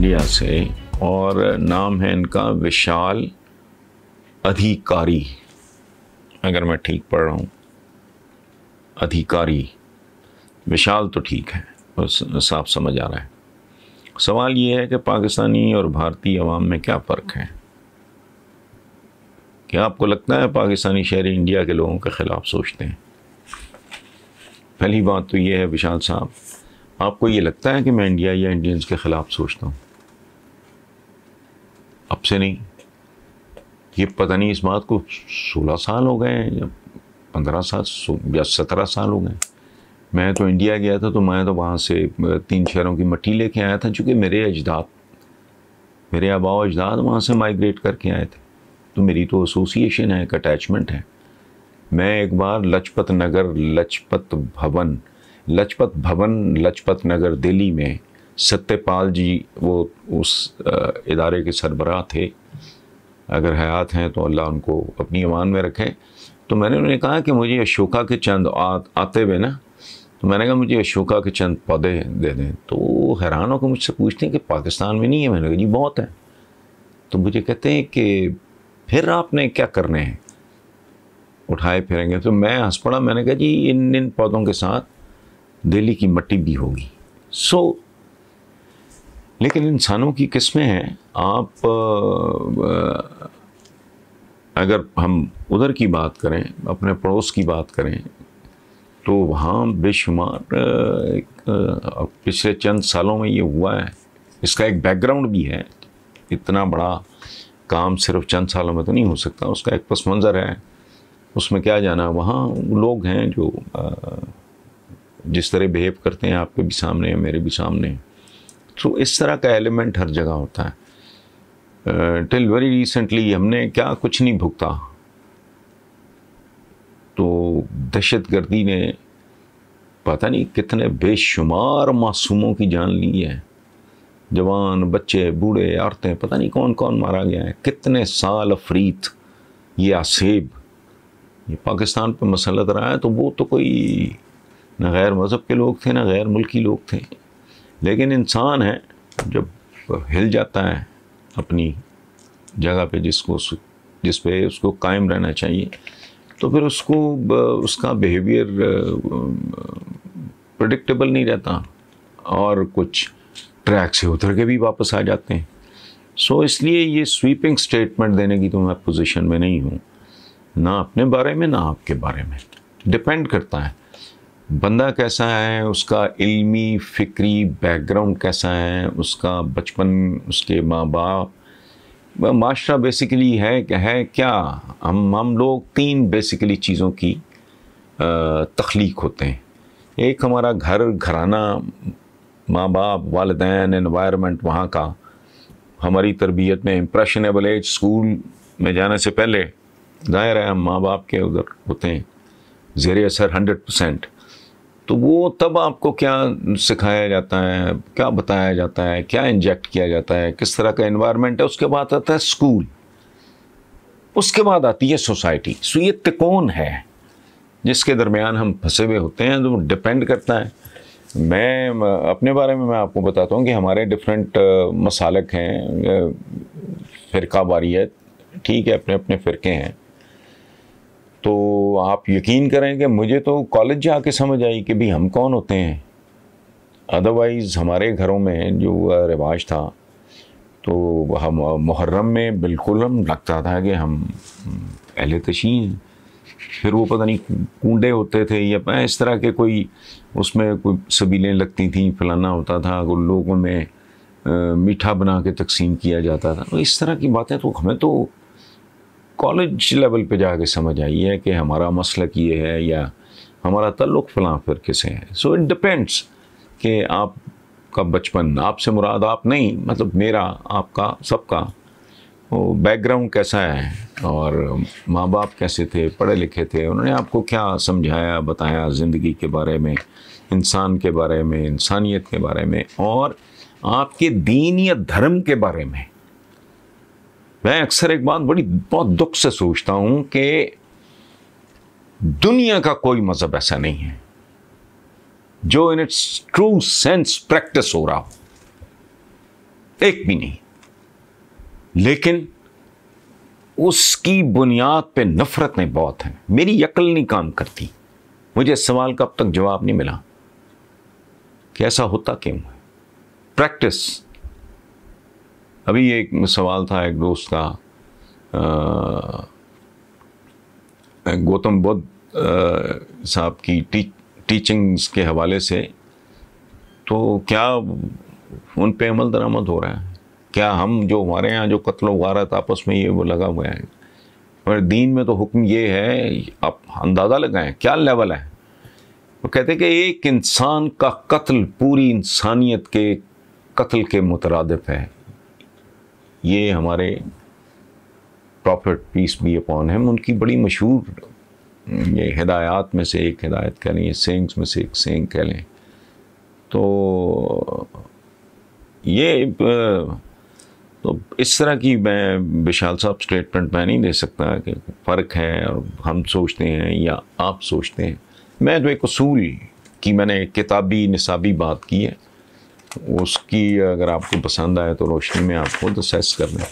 India से, और नाम है इनका विशाल अधिकारी, अगर मैं ठीक पढ़ रहा हूँ, अधिकारी। विशाल तो ठीक है, साफ समझ आ रहा है। सवाल ये है कि पाकिस्तानी और भारतीय अवाम में क्या फ़र्क है? क्या आपको लगता है पाकिस्तानी शहरी इंडिया के लोगों के ख़िलाफ़ सोचते हैं? पहली बात तो ये है विशाल साहब, आपको ये लगता है कि मैं इंडिया या इंडियंस के ख़िलाफ़ सोचता हूँ? अब से नहीं, ये पता नहीं, इस बात को 16 साल हो गए हैं या 15 साल या 17 साल हो गए। मैं तो इंडिया गया था तो मैं तो वहाँ से 3 शहरों की मट्टी लेके आया था, चूँकि मेरे आबा अजदाद वहाँ से माइग्रेट करके आए थे, तो मेरी तो एसोसिएशन है, एक अटैचमेंट है। मैं एक बार लजपत नगर दिल्ली में, सत्यपाल जी वो उस इदारे के सरबराह थे, अगर हयात हैं तो अल्लाह उनको अपनी ईमान में रखे। तो मैंने उन्हें कहा कि मुझे अशोका के चंद आते हुए ना, तो मैंने कहा मुझे अशोका के चंद पौधे दे दें। तो हैरान होकर मुझसे पूछते हैं कि पाकिस्तान में नहीं है। मैंने कहा जी बहुत है। तो मुझे कहते हैं कि फिर आपने क्या करने हैं, उठाए फिरेंगे? तो मैं हंस पड़ा। मैंने कहा जी इन पौधों के साथ दिल्ली की मट्टी भी होगी। लेकिन इंसानों की किस्में हैं। आप अगर हम उधर की बात करें, अपने पड़ोस की बात करें, तो वहाँ बेशुमार पिछले चंद सालों में ये हुआ है। इसका एक बैकग्राउंड भी है। इतना बड़ा काम सिर्फ चंद सालों में तो नहीं हो सकता, उसका एक पस मंज़र है। उसमें क्या जाना, वहाँ लोग हैं जो जिस तरह बिहेव करते हैं, आपके भी सामने है, मेरे भी सामने है। तो इस तरह का एलिमेंट हर जगह होता है। टिल वेरी रिसेंटली हमने क्या कुछ नहीं भुगता, तो दहशतगर्दी ने पता नहीं कितने बेशुमार मासूमों की जान ली है। जवान, बच्चे, बूढ़े, औरतें, पता नहीं कौन कौन मारा गया है। कितने साल अफरीत, ये आसेब, ये पाकिस्तान पर मसलत रहा है। तो वो तो कोई न गैर मज़हब के लोग थे, न गैर मुल्की लोग थे। लेकिन इंसान है, जब हिल जाता है अपनी जगह पे, जिस पे उसको कायम रहना चाहिए, तो फिर उसका बिहेवियर प्रेडिक्टेबल नहीं रहता, और कुछ ट्रैक से उतर के भी वापस आ जाते हैं। इसलिए ये स्वीपिंग स्टेटमेंट देने की तो मैं पोजीशन में नहीं हूँ, ना अपने बारे में ना आपके बारे में। डिपेंड करता है बंदा कैसा है, उसका इल्मी फ़िक्री बैकग्राउंड कैसा है, उसका बचपन, उसके माँ बाप, माशरा बेसिकली है क्या। हम लोग 3 बेसिकली चीज़ों की तख्लीक होते हैं। एक हमारा घराना, माँ बाप, वालिदैन, एनवायरनमेंट वहाँ का, हमारी तरबियत में इम्प्रेशनेबल एज, स्कूल में जाने से पहले ज़ाहिर है हम माँ बाप के उधर होते हैं ज़ेर असर 100%। तो वो तब आपको क्या सिखाया जाता है, क्या बताया जाता है, क्या इंजेक्ट किया जाता है, किस तरह का एनवायरनमेंट है, उसके बाद आता है स्कूल, उसके बाद आती है सोसाइटी। सो ये तिकोन है जिसके दरमियान हम फंसे हुए होते हैं। तो डिपेंड करता है। मैं अपने बारे में मैं आपको बताता हूँ कि हमारे डिफरेंट मसालक हैं, फ़िरका वारियत, ठीक है, अपने अपने फ़िरके हैं। तो आप यकीन करें कि मुझे तो कॉलेज जाके समझ आई कि भाई हम कौन होते हैं। अदरवाइज़ हमारे घरों में जो रिवाज था, तो हम मुहर्रम में बिल्कुल हम लगता था कि हम अहले तशी हैं। फिर वो पता नहीं कूंडे होते थे या इस तरह के कोई, उसमें कोई सबीलें लगती थी, फलाना होता था, लोगों में मीठा बना के तकसीम किया जाता था। तो इस तरह की बातें तो हमें तो कॉलेज लेवल पे जाके समझ आई है कि हमारा मसलक ये है या हमारा ताल्लुक़ फ़लाँ फ़िरके से है। सो इट डिपेंड्स कि आपका बचपन, आपसे मुराद आप नहीं, मतलब मेरा, आपका, सबका वो बैकग्राउंड कैसा है, और माँ बाप कैसे थे, पढ़े लिखे थे, उन्होंने आपको क्या समझाया, बताया ज़िंदगी के बारे में, इंसान के बारे में, इंसानियत के बारे में, और आपके दीन या धर्म के बारे में। मैं अक्सर एक बात बहुत दुख से सोचता हूँ कि दुनिया का कोई मज़हब ऐसा नहीं है जो in its true sense practice हो रहा हो। एक भी नहीं। लेकिन उसकी बुनियाद पे नफरतें बहुत हैं। मेरी अक्ल नहीं काम करती। मुझे इस सवाल का अब तक जवाब नहीं मिला कि ऐसा होता क्यों है। प्रैक्टिस। अभी एक सवाल था एक दोस्त का, गौतम बुद्ध साहब की टीचिंग्स के हवाले से, तो क्या उन पे अमल दरामद हो रहा है? क्या हम जो हमारे यहाँ जो कत्ल वारत आपस में ये वो लगा हुआ है, और दीन में तो हुक्म ये है, आप अंदाज़ा लगाएं क्या लेवल है। वो कहते हैं कि एक इंसान का कत्ल पूरी इंसानियत के कत्ल के मुतरादिफ है। ये हमारे prophet peace be upon him, उनकी बड़ी मशहूर ये हिदायत में से एक हिदायत कह लें, सेंग्स में से एक सेंग कह लें। तो ये तो इस तरह की मैं विशाल साहब स्टेटमेंट मैं नहीं दे सकता कि फ़र्क है और हम सोचते हैं या आप सोचते हैं। मैं तो एक उसूल की मैंने किताबी निसाबी बात की है, उसकी अगर आपको पसंद आए तो रोशनी में आप खुद असेस कर लें।